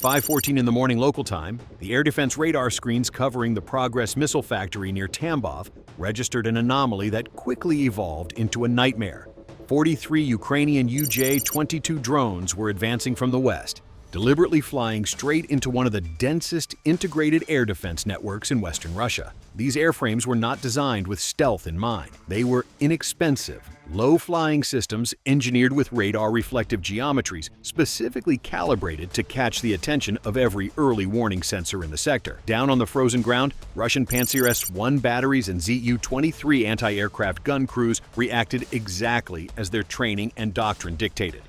5:14 in the morning local time, the air defense radar screens covering the Progress missile factory near Tambov registered an anomaly that quickly evolved into a nightmare. 43 Ukrainian UJ-22 drones were advancing from the west, deliberately flying straight into one of the densest integrated air defense networks in western Russia. These airframes were not designed with stealth in mind. They were inexpensive, low-flying systems engineered with radar reflective geometries specifically calibrated to catch the attention of every early warning sensor in the sector. Down on the frozen ground, Russian Pantsir-S1 batteries and Zu-23 anti-aircraft gun crews reacted exactly as their training and doctrine dictated.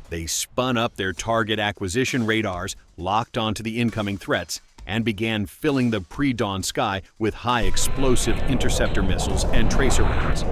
They spun up their target acquisition radars, locked onto the incoming threats, and began filling the pre-dawn sky with high-explosive interceptor missiles and tracer rounds.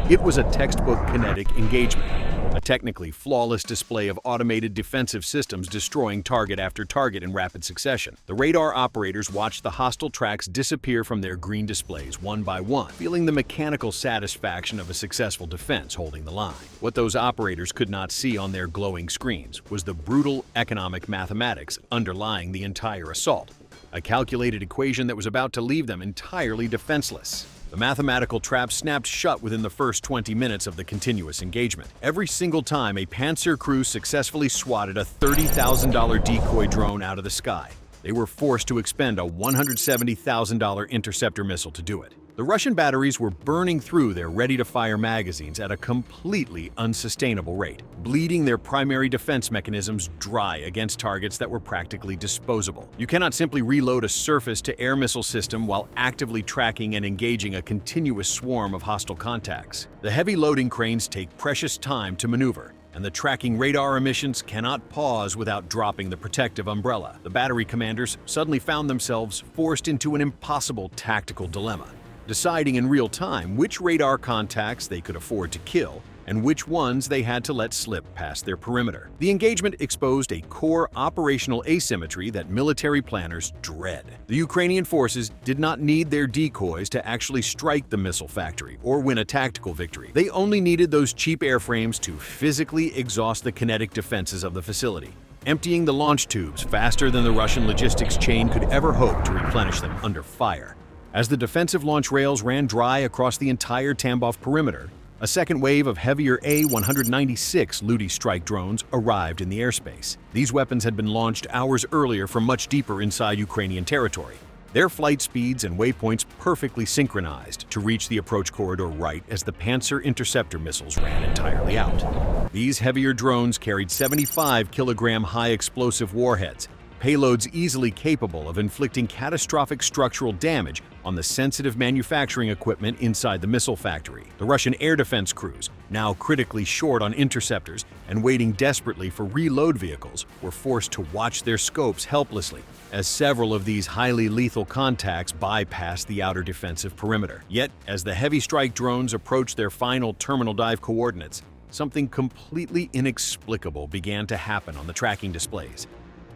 It was a textbook kinetic engagement, a technically flawless display of automated defensive systems destroying target after target in rapid succession. The radar operators watched the hostile tracks disappear from their green displays one by one, feeling the mechanical satisfaction of a successful defense holding the line. What those operators could not see on their glowing screens was the brutal economic mathematics underlying the entire assault, a calculated equation that was about to leave them entirely defenseless. The mathematical trap snapped shut within the first 20 minutes of the continuous engagement. Every single time a Pantsir crew successfully swatted a $30,000 decoy drone out of the sky, they were forced to expend a $170,000 interceptor missile to do it. The Russian batteries were burning through their ready-to-fire magazines at a completely unsustainable rate, bleeding their primary defense mechanisms dry against targets that were practically disposable. You cannot simply reload a surface-to-air missile system while actively tracking and engaging a continuous swarm of hostile contacts. The heavy loading cranes take precious time to maneuver, and the tracking radar emissions cannot pause without dropping the protective umbrella. The battery commanders suddenly found themselves forced into an impossible tactical dilemma, deciding in real time which radar contacts they could afford to kill and which ones they had to let slip past their perimeter. The engagement exposed a core operational asymmetry that military planners dread. The Ukrainian forces did not need their decoys to actually strike the missile factory or win a tactical victory. They only needed those cheap airframes to physically exhaust the kinetic defenses of the facility, emptying the launch tubes faster than the Russian logistics chain could ever hope to replenish them under fire. As the defensive launch rails ran dry across the entire Tambov perimeter, a second wave of heavier A-196 Luty strike drones arrived in the airspace. These weapons had been launched hours earlier from much deeper inside Ukrainian territory, their flight speeds and waypoints perfectly synchronized to reach the approach corridor right as the Pantsir interceptor missiles ran entirely out. These heavier drones carried 75-kilogram high-explosive warheads, payloads easily capable of inflicting catastrophic structural damage on the sensitive manufacturing equipment inside the missile factory. The Russian air defense crews, now critically short on interceptors and waiting desperately for reload vehicles, were forced to watch their scopes helplessly as several of these highly lethal contacts bypassed the outer defensive perimeter. Yet, as the heavy strike drones approached their final terminal dive coordinates, something completely inexplicable began to happen on the tracking displays.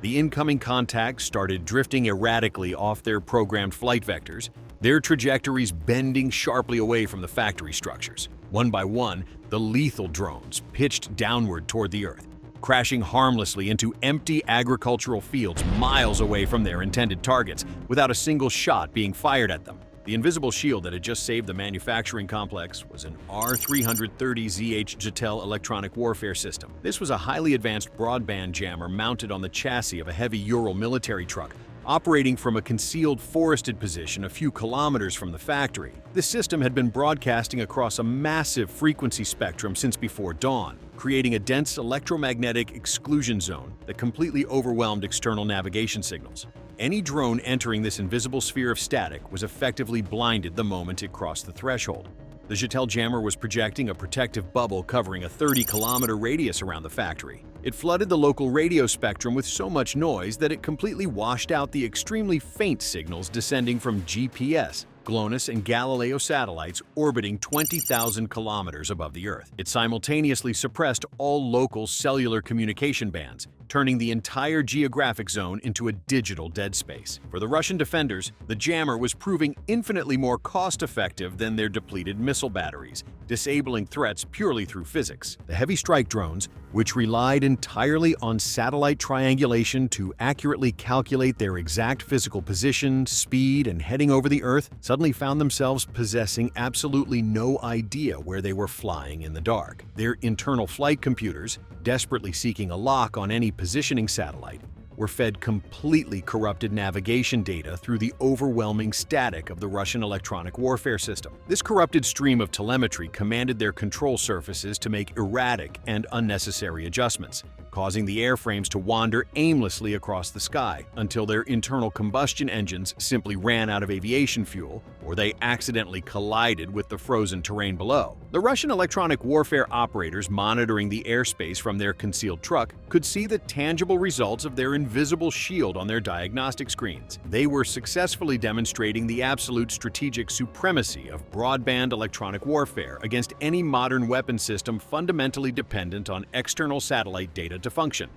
The incoming contacts started drifting erratically off their programmed flight vectors, their trajectories bending sharply away from the factory structures. One by one, the lethal drones pitched downward toward the Earth, crashing harmlessly into empty agricultural fields miles away from their intended targets without a single shot being fired at them. The invisible shield that had just saved the manufacturing complex was an R-330 Zhitel electronic warfare system. This was a highly advanced broadband jammer mounted on the chassis of a heavy Ural military truck, operating from a concealed forested position a few kilometers from the factory. The system had been broadcasting across a massive frequency spectrum since before dawn, creating a dense electromagnetic exclusion zone that completely overwhelmed external navigation signals. Any drone entering this invisible sphere of static was effectively blinded the moment it crossed the threshold. The Zhitel jammer was projecting a protective bubble covering a 30-kilometer radius around the factory. It flooded the local radio spectrum with so much noise that it completely washed out the extremely faint signals descending from GPS, GLONASS, and Galileo satellites orbiting 20,000 kilometers above the Earth. It simultaneously suppressed all local cellular communication bands, turning the entire geographic zone into a digital dead space. For the Russian defenders, the jammer was proving infinitely more cost-effective than their depleted missile batteries, disabling threats purely through physics. The heavy strike drones, which relied entirely on satellite triangulation to accurately calculate their exact physical position, speed, and heading over the Earth, suddenly found themselves possessing absolutely no idea where they were flying in the dark. Their internal flight computers, desperately seeking a lock on any positioning satellite, were fed completely corrupted navigation data through the overwhelming static of the Russian electronic warfare system. This corrupted stream of telemetry commanded their control surfaces to make erratic and unnecessary adjustments, causing the airframes to wander aimlessly across the sky until their internal combustion engines simply ran out of aviation fuel or they accidentally collided with the frozen terrain below. The Russian electronic warfare operators monitoring the airspace from their concealed truck could see the tangible results of their invisible shield on their diagnostic screens. They were successfully demonstrating the absolute strategic supremacy of broadband electronic warfare against any modern weapon system fundamentally dependent on external satellite data to function.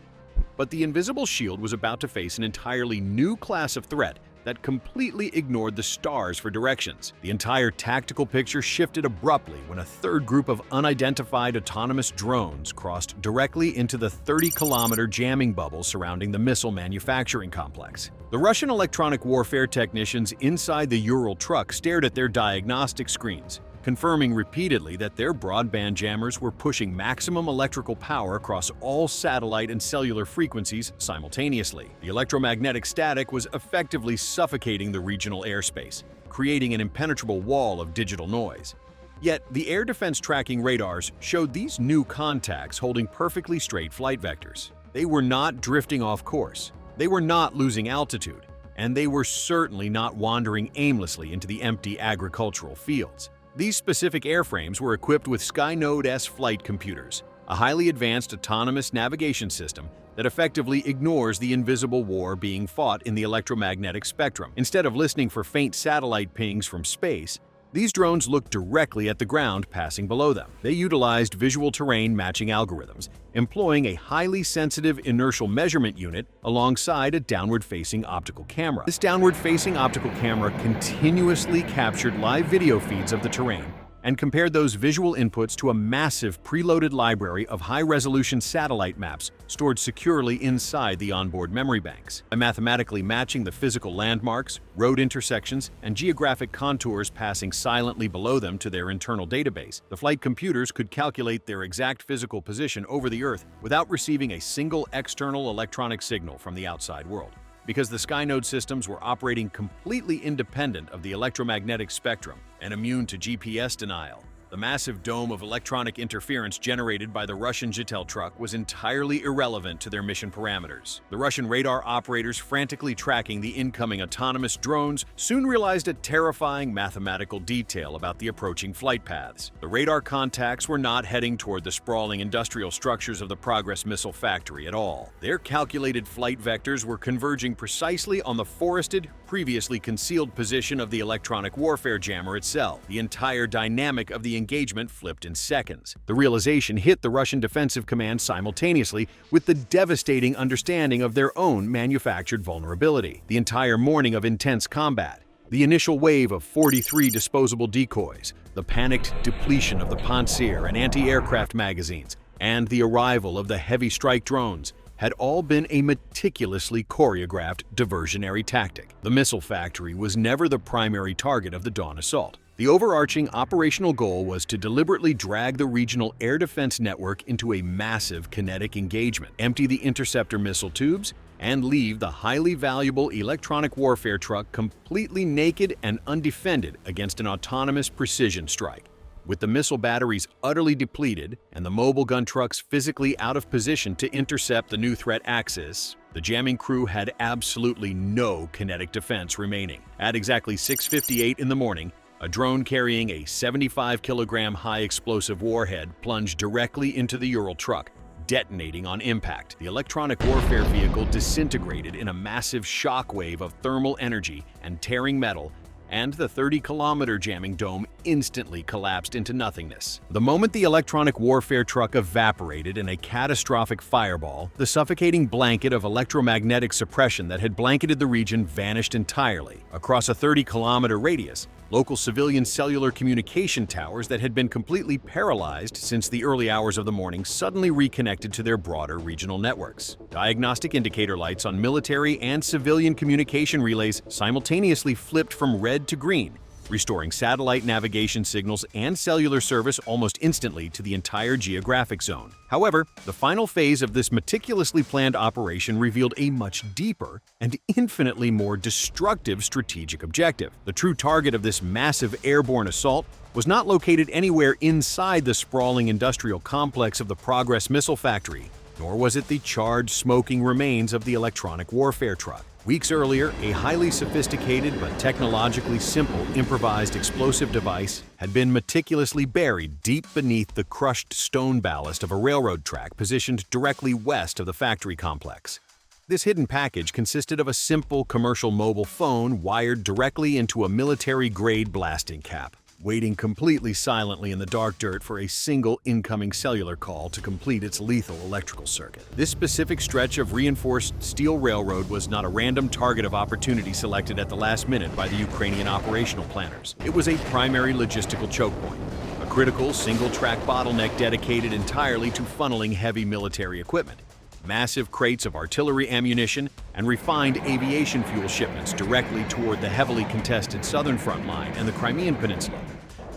But the invisible shield was about to face an entirely new class of threat that completely ignored the stars for directions. The entire tactical picture shifted abruptly when a third group of unidentified autonomous drones crossed directly into the 30-kilometer jamming bubble surrounding the missile manufacturing complex. The Russian electronic warfare technicians inside the Ural truck stared at their diagnostic screens, confirming repeatedly that their broadband jammers were pushing maximum electrical power across all satellite and cellular frequencies simultaneously. The electromagnetic static was effectively suffocating the regional airspace, creating an impenetrable wall of digital noise. Yet, the air defense tracking radars showed these new contacts holding perfectly straight flight vectors. They were not drifting off course, they were not losing altitude, and they were certainly not wandering aimlessly into the empty agricultural fields. These specific airframes were equipped with Skynode S flight computers, a highly advanced autonomous navigation system that effectively ignores the invisible war being fought in the electromagnetic spectrum. Instead of listening for faint satellite pings from space, these drones looked directly at the ground passing below them. They utilized visual terrain matching algorithms, employing a highly sensitive inertial measurement unit alongside a downward-facing optical camera. This downward-facing optical camera continuously captured live video feeds of the terrain and compared those visual inputs to a massive preloaded library of high-resolution satellite maps stored securely inside the onboard memory banks. By mathematically matching the physical landmarks, road intersections, and geographic contours passing silently below them to their internal database, the flight computers could calculate their exact physical position over the Earth without receiving a single external electronic signal from the outside world. Because the Skynode systems were operating completely independent of the electromagnetic spectrum and immune to GPS denial, the massive dome of electronic interference generated by the Russian Zhitel truck was entirely irrelevant to their mission parameters. The Russian radar operators frantically tracking the incoming autonomous drones soon realized a terrifying mathematical detail about the approaching flight paths. The radar contacts were not heading toward the sprawling industrial structures of the Progress missile factory at all. Their calculated flight vectors were converging precisely on the forested, previously concealed position of the electronic warfare jammer itself. The entire dynamic of the engagement flipped in seconds. The realization hit the Russian Defensive Command simultaneously with the devastating understanding of their own manufactured vulnerability. The entire morning of intense combat, the initial wave of 43 disposable decoys, the panicked depletion of the Pantsir and anti-aircraft magazines, and the arrival of the heavy strike drones had all been a meticulously choreographed diversionary tactic. The missile factory was never the primary target of the dawn assault. The overarching operational goal was to deliberately drag the regional air defense network into a massive kinetic engagement, empty the interceptor missile tubes, and leave the highly valuable electronic warfare truck completely naked and undefended against an autonomous precision strike. With the missile batteries utterly depleted and the mobile gun trucks physically out of position to intercept the new threat axis, the jamming crew had absolutely no kinetic defense remaining. At exactly 6:58 in the morning, a drone carrying a 75-kilogram high-explosive warhead plunged directly into the Ural truck, detonating on impact. The electronic warfare vehicle disintegrated in a massive shockwave of thermal energy and tearing metal, and the 30-kilometer jamming dome instantly collapsed into nothingness. The moment the electronic warfare truck evaporated in a catastrophic fireball, the suffocating blanket of electromagnetic suppression that had blanketed the region vanished entirely. Across a 30-kilometer radius, local civilian cellular communication towers that had been completely paralyzed since the early hours of the morning suddenly reconnected to their broader regional networks. Diagnostic indicator lights on military and civilian communication relays simultaneously flipped from red to green, restoring satellite navigation signals and cellular service almost instantly to the entire geographic zone. However, the final phase of this meticulously planned operation revealed a much deeper and infinitely more destructive strategic objective. The true target of this massive airborne assault was not located anywhere inside the sprawling industrial complex of the Progress missile factory, nor was it the charred, smoking remains of the electronic warfare truck. Weeks earlier, a highly sophisticated but technologically simple improvised explosive device had been meticulously buried deep beneath the crushed stone ballast of a railroad track positioned directly west of the factory complex. This hidden package consisted of a simple commercial mobile phone wired directly into a military-grade blasting cap, waiting completely silently in the dark dirt for a single incoming cellular call to complete its lethal electrical circuit. This specific stretch of reinforced steel railroad was not a random target of opportunity selected at the last minute by the Ukrainian operational planners. It was a primary logistical choke point, a critical single-track bottleneck dedicated entirely to funneling heavy military equipment. Massive crates of artillery ammunition and refined aviation fuel shipments directly toward the heavily contested southern front line and the Crimean Peninsula.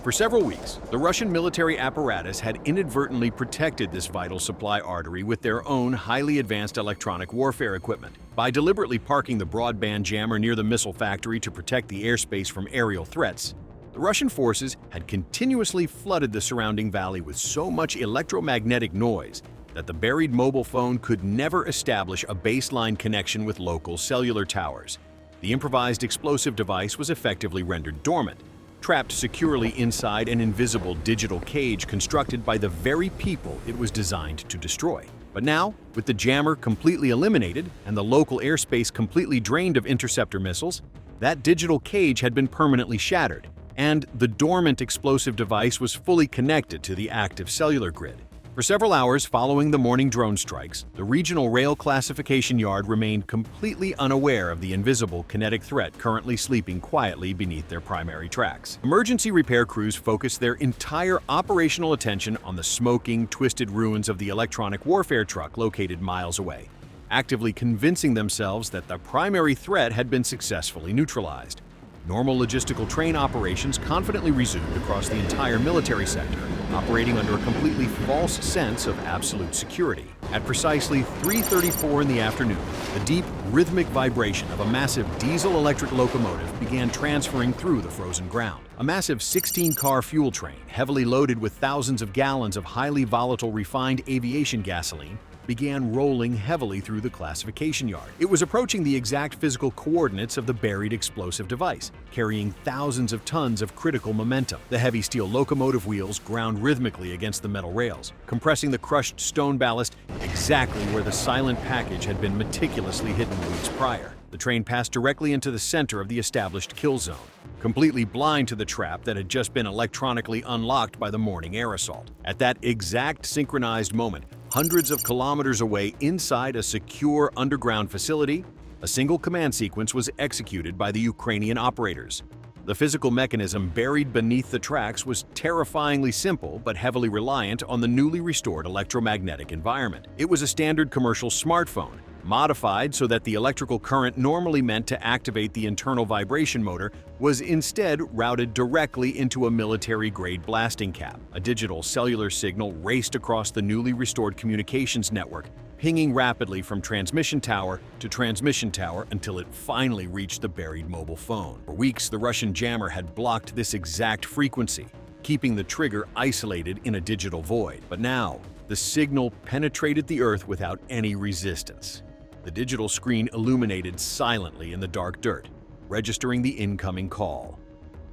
For several weeks, the Russian military apparatus had inadvertently protected this vital supply artery with their own highly advanced electronic warfare equipment. By deliberately parking the broadband jammer near the missile factory to protect the airspace from aerial threats, the Russian forces had continuously flooded the surrounding valley with so much electromagnetic noise that the buried mobile phone could never establish a baseline connection with local cellular towers. The improvised explosive device was effectively rendered dormant, trapped securely inside an invisible digital cage constructed by the very people it was designed to destroy. But now, with the jammer completely eliminated and the local airspace completely drained of interceptor missiles, that digital cage had been permanently shattered, and the dormant explosive device was fully connected to the active cellular grid. For several hours following the morning drone strikes, the regional rail classification yard remained completely unaware of the invisible kinetic threat currently sleeping quietly beneath their primary tracks. Emergency repair crews focused their entire operational attention on the smoking, twisted ruins of the electronic warfare truck located miles away, actively convincing themselves that the primary threat had been successfully neutralized. Normal logistical train operations confidently resumed across the entire military sector, operating under a completely false sense of absolute security. At precisely 3:34 in the afternoon, the deep, rhythmic vibration of a massive diesel-electric locomotive began transferring through the frozen ground. A massive 16-car fuel train, heavily loaded with thousands of gallons of highly volatile refined aviation gasoline, began rolling heavily through the classification yard. It was approaching the exact physical coordinates of the buried explosive device, carrying thousands of tons of critical momentum. The heavy steel locomotive wheels ground rhythmically against the metal rails, compressing the crushed stone ballast exactly where the silent package had been meticulously hidden weeks prior. The train passed directly into the center of the established kill zone, completely blind to the trap that had just been electronically unlocked by the morning air assault. At that exact synchronized moment, hundreds of kilometers away inside a secure underground facility, a single command sequence was executed by the Ukrainian operators. The physical mechanism buried beneath the tracks was terrifyingly simple but heavily reliant on the newly restored electromagnetic environment. It was a standard commercial smartphone, modified so that the electrical current normally meant to activate the internal vibration motor was instead routed directly into a military-grade blasting cap. A digital cellular signal raced across the newly restored communications network, pinging rapidly from transmission tower to transmission tower until it finally reached the buried mobile phone. For weeks, the Russian jammer had blocked this exact frequency, keeping the trigger isolated in a digital void. But now, the signal penetrated the earth without any resistance. The digital screen illuminated silently in the dark dirt, registering the incoming call.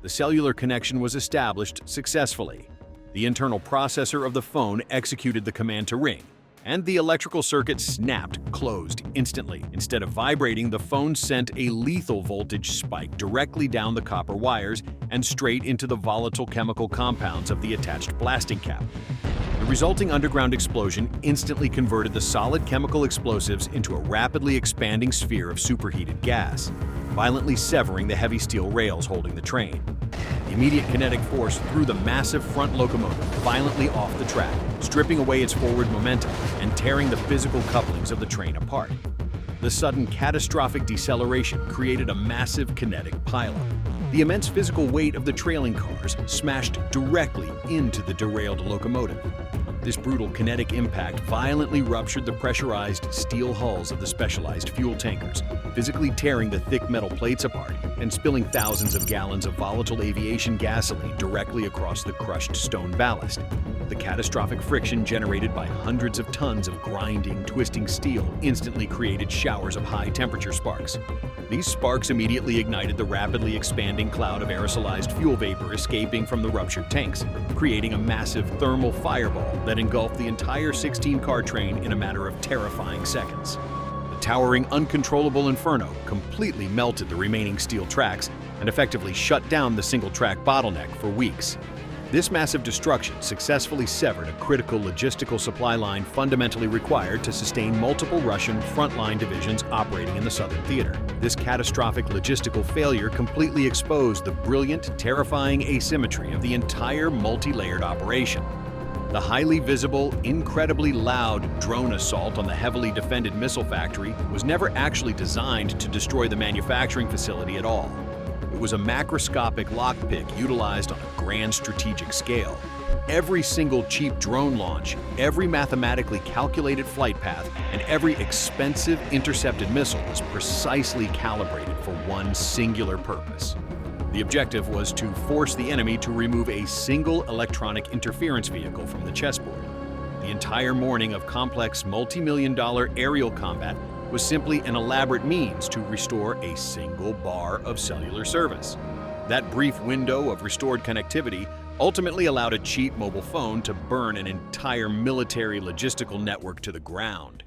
The cellular connection was established successfully. The internal processor of the phone executed the command to ring, and the electrical circuit snapped closed instantly. Instead of vibrating, the phone sent a lethal voltage spike directly down the copper wires and straight into the volatile chemical compounds of the attached blasting cap. The resulting underground explosion instantly converted the solid chemical explosives into a rapidly expanding sphere of superheated gas, violently severing the heavy steel rails holding the train. The immediate kinetic force threw the massive front locomotive violently off the track, stripping away its forward momentum and tearing the physical couplings of the train apart. The sudden catastrophic deceleration created a massive kinetic pileup. The immense physical weight of the trailing cars smashed directly into the derailed locomotive. This brutal kinetic impact violently ruptured the pressurized steel hulls of the specialized fuel tankers, physically tearing the thick metal plates apart and spilling thousands of gallons of volatile aviation gasoline directly across the crushed stone ballast. The catastrophic friction generated by hundreds of tons of grinding, twisting steel instantly created showers of high-temperature sparks. These sparks immediately ignited the rapidly expanding cloud of aerosolized fuel vapor escaping from the ruptured tanks, creating a massive thermal fireball that engulfed the entire 16-car train in a matter of terrifying seconds. The towering, uncontrollable inferno completely melted the remaining steel tracks and effectively shut down the single-track bottleneck for weeks. This massive destruction successfully severed a critical logistical supply line fundamentally required to sustain multiple Russian frontline divisions operating in the southern theater. This catastrophic logistical failure completely exposed the brilliant, terrifying asymmetry of the entire multi-layered operation. The highly visible, incredibly loud drone assault on the heavily defended missile factory was never actually designed to destroy the manufacturing facility at all. It was a macroscopic lockpick utilized on a grand strategic scale. Every single cheap drone launch, every mathematically calculated flight path, and every expensive intercepted missile was precisely calibrated for one singular purpose. The objective was to force the enemy to remove a single electronic interference vehicle from the chessboard. The entire morning of complex multi-million-dollar aerial combat was simply an elaborate means to restore a single bar of cellular service. That brief window of restored connectivity ultimately allowed a cheap mobile phone to burn an entire military logistical network to the ground.